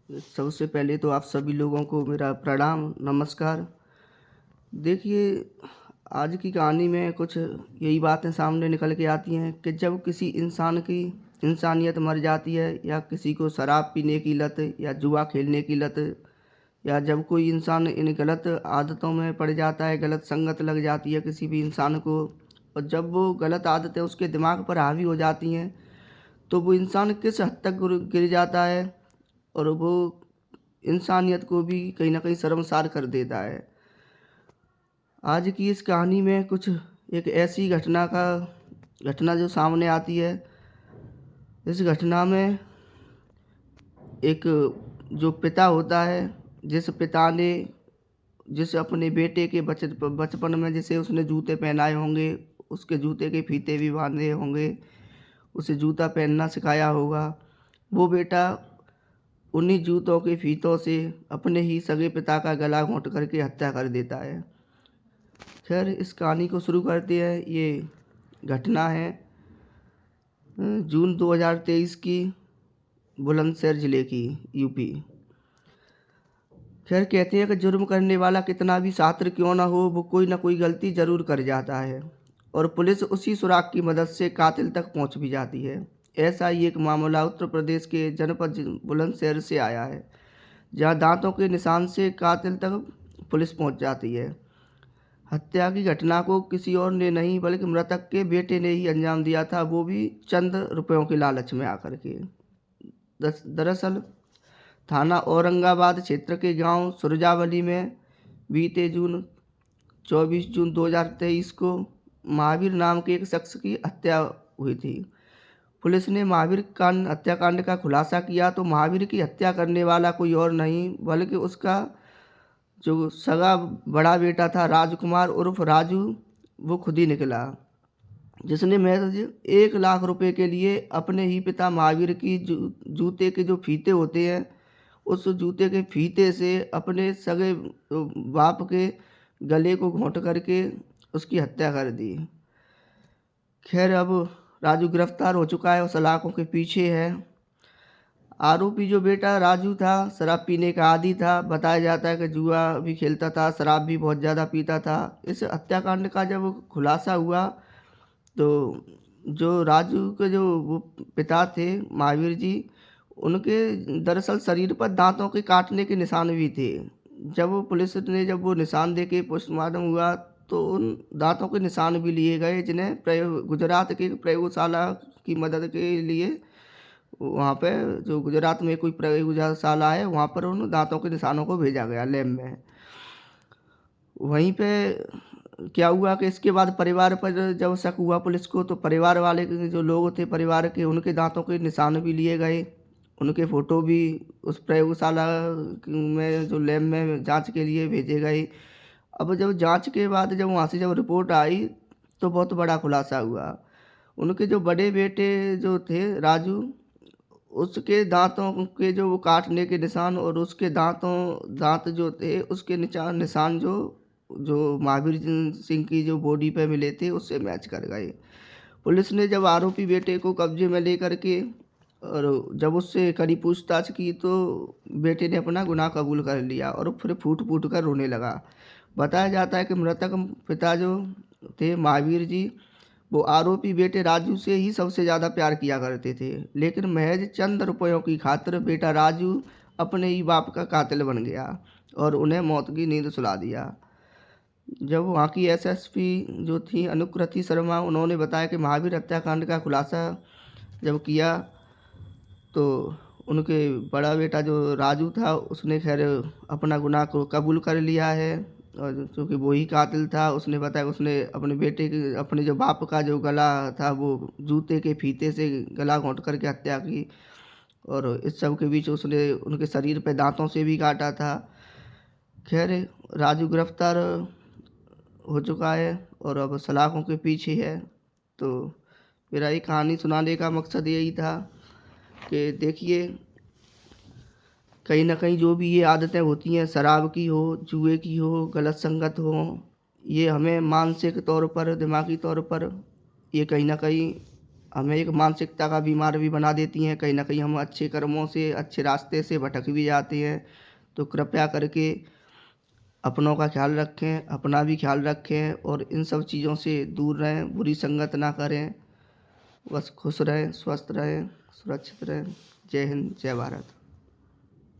सबसे पहले तो आप सभी लोगों को मेरा प्रणाम, नमस्कार। देखिए, आज की कहानी में कुछ यही बातें सामने निकल के आती हैं कि जब किसी इंसान की इंसानियत मर जाती है या किसी को शराब पीने की लत या जुआ खेलने की लत या जब कोई इंसान इन गलत आदतों में पड़ जाता है, गलत संगत लग जाती है किसी भी इंसान को और जब वो गलत आदतें उसके दिमाग पर हावी हो जाती हैं, तो वो इंसान किस हद तक गिर जाता है और वो इंसानियत को भी कहीं न कहीं शर्मसार कर देता है। आज की इस कहानी में कुछ एक ऐसी घटना जो सामने आती है। इस घटना में एक जो पिता होता है, जिस पिता ने जिस अपने बेटे के बचपन में जिसे उसने जूते पहनाए होंगे, उसके जूते के फीते भी बाँधे होंगे, उसे जूता पहनना सिखाया होगा, वो बेटा उन्हीं जूतों के फीतों से अपने ही सगे पिता का गला घोंट करके हत्या कर देता है। खैर इस कहानी को शुरू करते हैं। ये घटना है जून 2023 की, बुलंदशहर ज़िले की, यूपी। खैर कहते हैं कि जुर्म करने वाला कितना भी शातिर क्यों ना हो, वो कोई ना कोई गलती ज़रूर कर जाता है और पुलिस उसी सुराग की मदद से कातिल तक पहुंच भी जाती है। ऐसा ही एक मामला उत्तर प्रदेश के जनपद बुलंदशहर से आया है, जहां दांतों के निशान से कातिल तक पुलिस पहुंच जाती है। हत्या की घटना को किसी और ने नहीं बल्कि मृतक के बेटे ने ही अंजाम दिया था, वो भी चंद रुपयों के लालच में आकर के। दरअसल थाना औरंगाबाद क्षेत्र के गांव सुरजावली में बीते 24 जून 2023 को महावीर नाम के एक शख्स की हत्या हुई थी। पुलिस ने हत्याकांड का खुलासा किया तो महावीर की हत्या करने वाला कोई और नहीं बल्कि उसका जो सगा बड़ा बेटा था राजकुमार उर्फ राजू, वो खुद ही निकला, जिसने महज 1 लाख रुपए के लिए अपने ही पिता महावीर की जूते के जो फीते होते हैं, उस जूते के फीते से अपने सगे बाप के गले को घोंट करके उसकी हत्या कर दी। खैर अब राजू गिरफ्तार हो चुका है और सलाखों के पीछे है। आरोपी जो बेटा राजू था, शराब पीने का आदी था। बताया जाता है कि जुआ भी खेलता था, शराब भी बहुत ज़्यादा पीता था। इस हत्याकांड का जब खुलासा हुआ तो जो राजू के जो वो पिता थे महावीर जी, उनके दरअसल शरीर पर दांतों के काटने के निशान भी थे। जब वो निशान देके पोस्टमार्टम हुआ तो उन दांतों के निशान भी लिए गए, जिन्हें गुजरात की प्रयोगशाला की मदद के लिए वहाँ पे जो गुजरात में कोई प्रयोगशाला है, वहाँ पर उन दांतों के निशानों को भेजा गया लैब में। वहीं पे क्या हुआ कि इसके बाद परिवार पर जब शक हुआ पुलिस को, तो परिवार वाले के जो लोग थे परिवार के, उनके दांतों के निशान भी लिए गए। उनके फ़ोटो भी उस प्रयोगशाला में जो लैब में जांच के लिए भेजे गए। अब जब जांच के बाद जब वहाँ से जब रिपोर्ट आई तो बहुत बड़ा खुलासा हुआ। उनके जो बड़े बेटे जो थे राजू, उसके दांतों के जो वो काटने के निशान और उसके दांत जो थे उसके निशान जो जो महावीर सिंह की जो बॉडी पे मिले थे उससे मैच कर गए। पुलिस ने जब आरोपी बेटे को कब्जे में लेकर के और जब उससे कड़ी पूछताछ की तो बेटे ने अपना गुनाह कबूल कर लिया और फिर फूट फूट कर रोने लगा। बताया जाता है कि मृतक पिता जो थे महावीर जी, वो आरोपी बेटे राजू से ही सबसे ज़्यादा प्यार किया करते थे, लेकिन महज चंद रुपयों की खातिर बेटा राजू अपने ही बाप का कातिल बन गया और उन्हें मौत की नींद सुला दिया। जब वहाँ की एसएसपी जो थी अनुकृति शर्मा, उन्होंने बताया कि महावीर हत्याकांड का खुलासा जब किया तो उनके बड़ा बेटा जो राजू था उसने खैर अपना गुनाह को कबूल कर लिया है और चूँकि वो ही कातिल था। उसने बताया उसने अपने बेटे के अपने जो बाप का जो गला था वो जूते के फीते से गला घोंट करके हत्या की और इस सब के बीच उसने उनके शरीर पे दांतों से भी काटा था। खैर राजू गिरफ्तार हो चुका है और अब सलाखों के पीछे है। तो मेरा ये कहानी सुनाने का मकसद यही था कि देखिए, कहीं न कहीं जो भी ये आदतें होती हैं, शराब की हो, जुए की हो, गलत संगत हो, ये हमें मानसिक तौर पर, दिमागी तौर पर ये कहीं न कहीं हमें एक मानसिकता का बीमार भी बना देती हैं। कहीं न कहीं हम अच्छे कर्मों से, अच्छे रास्ते से भटक भी जाते हैं। तो कृपया करके अपनों का ख्याल रखें, अपना भी ख्याल रखें और इन सब चीज़ों से दूर रहें, बुरी संगत ना करें। बस खुश रहें, स्वस्थ रहें, सुरक्षित रहें। जय हिंद, जय भारत।